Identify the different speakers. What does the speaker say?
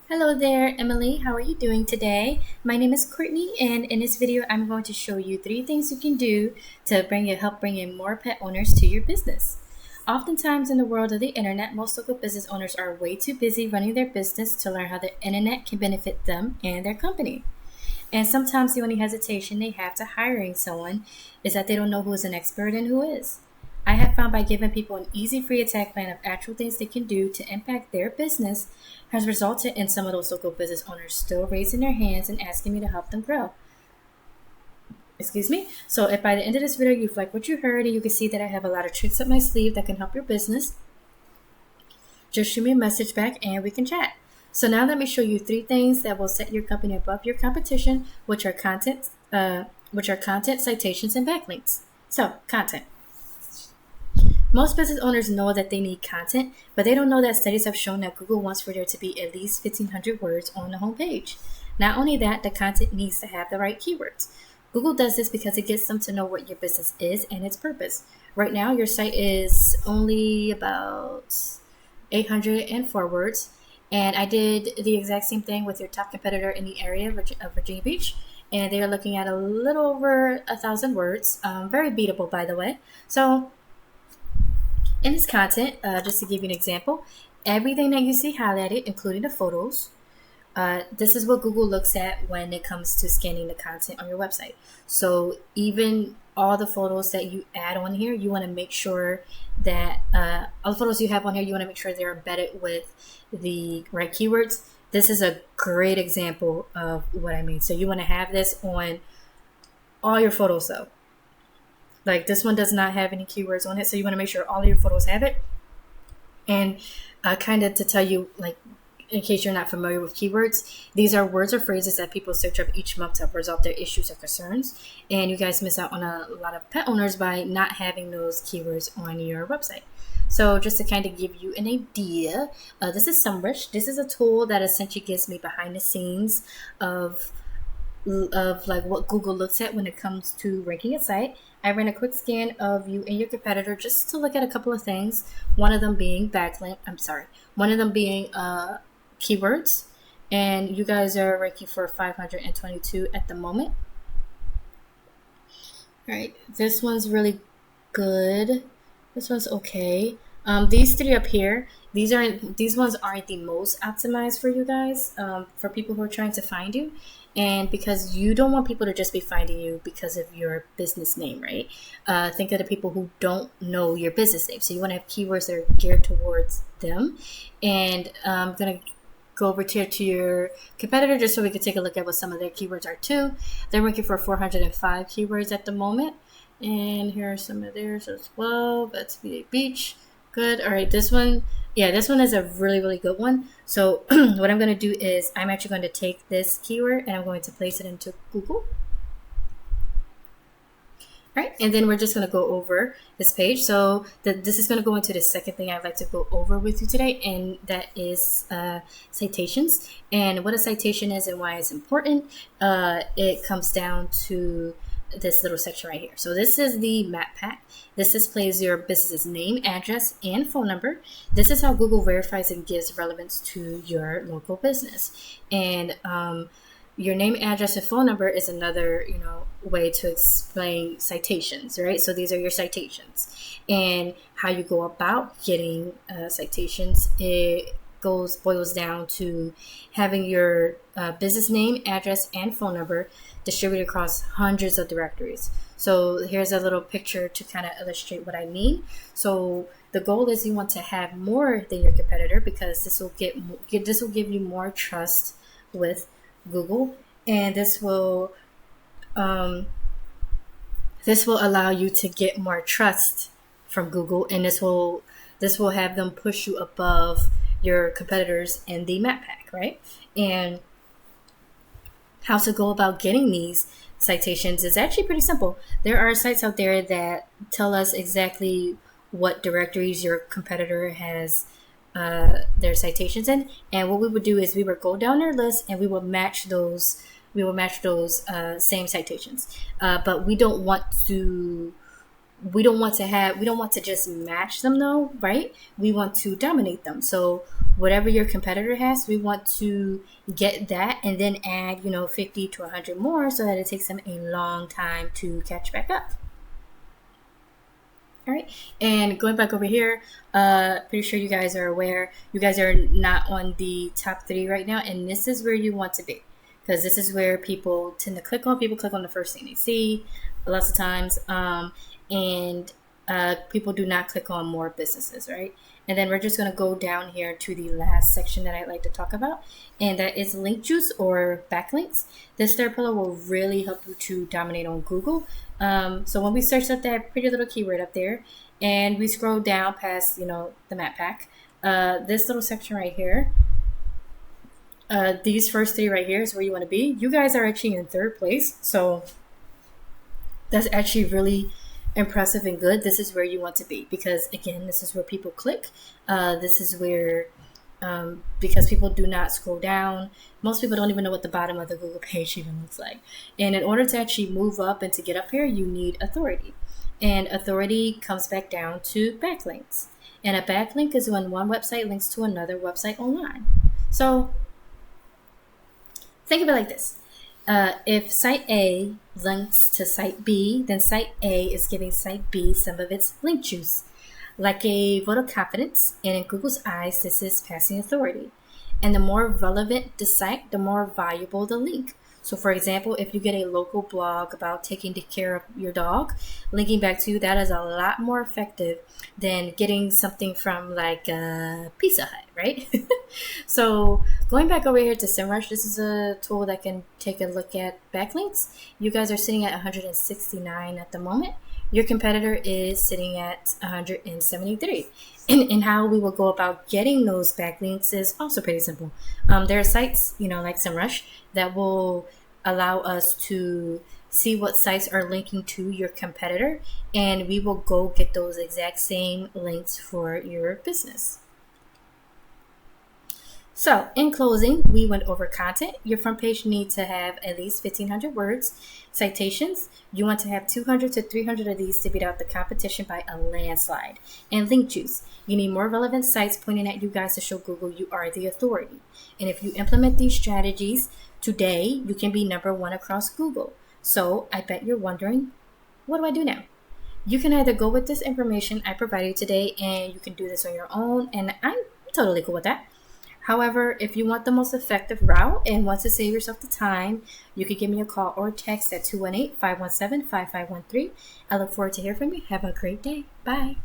Speaker 1: Hello there, Emily. How are you doing today? My name is Courtney, and in this video, I'm going to show you 3 things you can do to help bring in more pet owners to your business. Oftentimes, in the world of the internet, most local business owners are way too busy running their business to learn how the internet can benefit them and their company. And sometimes the only hesitation they have to hiring someone is that they don't know who is an expert and who is. I have found by giving people an easy free attack plan of actual things they can do to impact their business has resulted in some of those local business owners still raising their hands and asking me to help them grow. Excuse me. So if by the end of this video you've liked what you heard and you can see that I have a lot of tricks up my sleeve that can help your business, just shoot me a message back and we can chat. So now let me show you 3 things that will set your company above your competition, which are content, citations, and backlinks. So content. Most business owners know that they need content, but they don't know that studies have shown that Google wants for there to be at least 1,500 words on the homepage. Not only that, the content needs to have the right keywords. Google does this because it gets them to know what your business is and its purpose. Right now, your site is only about 804 words, and I did the exact same thing with your top competitor in the area of Virginia Beach, and they are looking at a little over 1,000 words. Very beatable, by the way. So in this content, just to give you an example, everything that you see highlighted, including the photos, this is what Google looks at when it comes to scanning the content on your website. So even all the photos that you add on here, you want to make sure that all the photos you have on here, you want to make sure they're embedded with the right keywords. This is a great example of what I mean. So you want to have this on all your photos though. Like this one does not have any keywords on it, so you want to make sure all of your photos have it. And kind of to tell you, like, in case you're not familiar with keywords, these are words or phrases that people search up each month to resolve their issues or concerns. And you guys miss out on a lot of pet owners by not having those keywords on your website. So just to kind of give you an idea, this is SEMrush. This is a tool that essentially gives me behind the scenes of like what Google looks at when it comes to ranking a site. I ran a quick scan of you and your competitor just to look at a couple of things. One of them being one of them being keywords, and you guys are ranking for 522 at the moment. All right, this one's really good. This one's okay. These 3 up here, these ones aren't the most optimized for you guys, for people who are trying to find you. And because you don't want people to just be finding you because of your business name, right? Think of the people who don't know your business name. So you want to have keywords that are geared towards them. And I'm going to go over to your competitor just so we can take a look at what some of their keywords are too. They're ranking for 405 keywords at the moment. And here are some of theirs as well. That's VA Beach. Good. All right, this one is a really, really good one. So what I'm going to do is I'm actually going to take this keyword and I'm going to place it into Google. All right, and then we're just going to go over this page. So this is going to go into the second thing I'd like to go over with you today, and that is citations. And what a citation is and why it's important, it comes down to this little section right here. So this is the map pack. This displays your business's name, address, and phone number. This is how Google verifies and gives relevance to your local business. And your name, address, and phone number is another, way to explain citations, right? So these are your citations, and how you go about getting citations. It boils down to having your business name, address, and phone number distributed across hundreds of directories. So here's a little picture to kind of illustrate what I mean. So the goal is you want to have more than your competitor because this will give you more trust with Google, and this will allow you to get more trust from Google, and this will have them push you above your competitors in the map pack, right? And how to go about getting these citations is actually pretty simple. There are sites out there that tell us exactly what directories your competitor has their citations in, and what we would do is we would go down their list and we will match those same citations, but we don't want to we don't want to just match them though, right? We want to dominate them. So whatever your competitor has, we want to get that and then add 50 to 100 more so that it takes them a long time to catch back up. All right, and going back over here, pretty sure you guys are aware, you guys are not on the top 3 right now, and this is where you want to be, because this is where people tend to click on. People click on the first thing they see lots of times, and people do not click on more businesses, right? And then we're just going to go down here to the last section that I'd like to talk about, and that is link juice or backlinks. This third pillar will really help you to dominate on Google. So when we search up that pretty little keyword up there, and we scroll down past, the map pack, this little section right here, these first 3 right here is where you want to be. You guys are actually in 3rd place, so that's actually really impressive and good. This is where you want to be, because again, this is where people click. This is where, because people do not scroll down, most people don't even know what the bottom of the Google page even looks like. And in order to actually move up and to get up here, you need authority. And authority comes back down to backlinks. And a backlink is when one website links to another website online. So think of it like this. If site A links to site B, then site A is giving site B some of its link juice, like a vote of confidence, and in Google's eyes, this is passing authority. And the more relevant the site, the more valuable the link. So for example, if you get a local blog about taking care of your dog, linking back to you, that is a lot more effective than getting something from like Pizza Hut, right? So going back over here to SEMrush, this is a tool that can take a look at backlinks. You guys are sitting at 169 at the moment. Your competitor is sitting at 173. And how we will go about getting those backlinks is also pretty simple. There are sites, like SEMrush, that will allow us to see what sites are linking to your competitor, and we will go get those exact same links for your business. So in closing, we went over content. Your front page needs to have at least 1,500 words. Citations, you want to have 200 to 300 of these to beat out the competition by a landslide. And link juice, you need more relevant sites pointing at you guys to show Google you are the authority. And if you implement these strategies today, you can be number 1 across Google. So I bet you're wondering, what do I do now? You can either go with this information I provided today, and you can do this on your own, and I'm totally cool with that. However, if you want the most effective route and want to save yourself the time, you can give me a call or text at 218-517-5513. I look forward to hearing from you. Have a great day. Bye.